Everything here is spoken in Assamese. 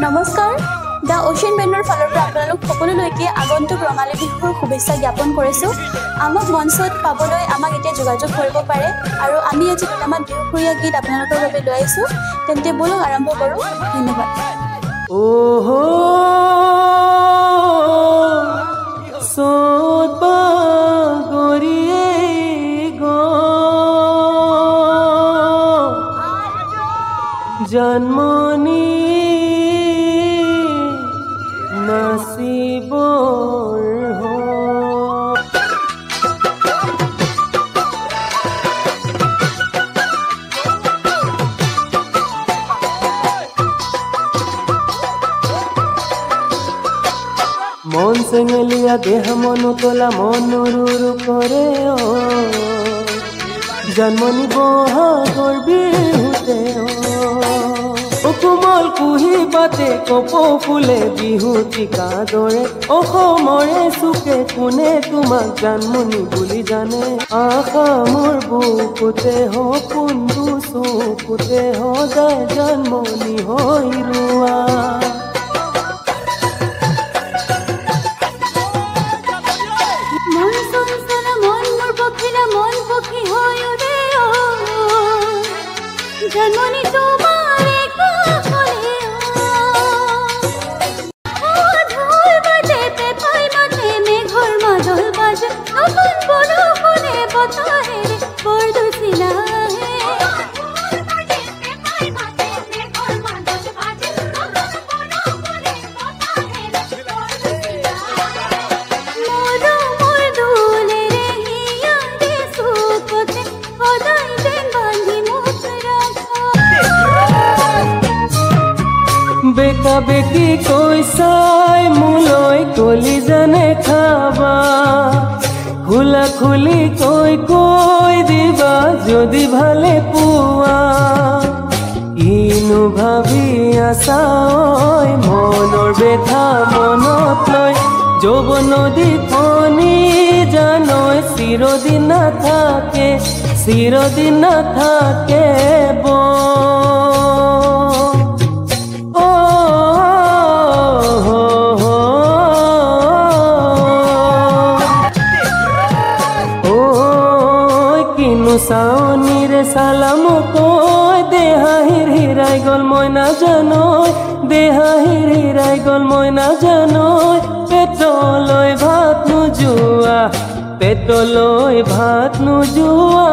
নমস্কাৰ দ্য অচিয়ান বেণ্ডৰ ফালৰ পৰা আপোনালোক সকলোলৈকে আগন্তুক ৰঙালী বিহুৰ শুভেচ্ছা জ্ঞাপন কৰিছোঁ। আমাক মঞ্চত পাবলৈ আমাক এতিয়া যোগাযোগ কৰিব পাৰে আৰু আমি আজি দুটামান বিহুসুৰীয়া গীত আপোনালোকৰ বাবে লৈ আহিছোঁ। তেন্তে বলক আৰম্ভ কৰোঁ। ধন্যবাদ। জন্মনি নাচিবৰ মন চেঙেলীয়া দেহ মন তোলা মন ৰুৰু কৰে জন্মনি বহাগৰ বিহুতে কোমল কুহি পাতে কপৌ ফুলে বিহু টিকা দৰে অসমৰে চুকে কোনে তোমাক জানমনি বুলি জানে আশা মোৰ বুকুতে সপোনটো চকুতে সদায় জানমনি হৈ ৰোৱা জন্মনি তোমারে কাকলে ঢোল বাজে পেপাই মাঝে মেঘর মাদল বাজে নতুন বরষুণে বতাহে বরদুসিলা বেকা বেকি কৈছাই মোলৈ কলি জানে খাবা খোলা খুলি কৈ কৈ দিবা যদি ভালে পোৱা কিনো ভাবি আছা মনৰ বেথা মনত লৈ যৌৱন নদী ফণি জানৈ চিৰদিন নাথাকে চাউনিৰে চালাম কৈ দেহা হিৰাই গ'ল মই নাজানৈ দেহা হিৰাই গ'ল মই নাজানৈ পেটলৈ ভাত নোযোৱা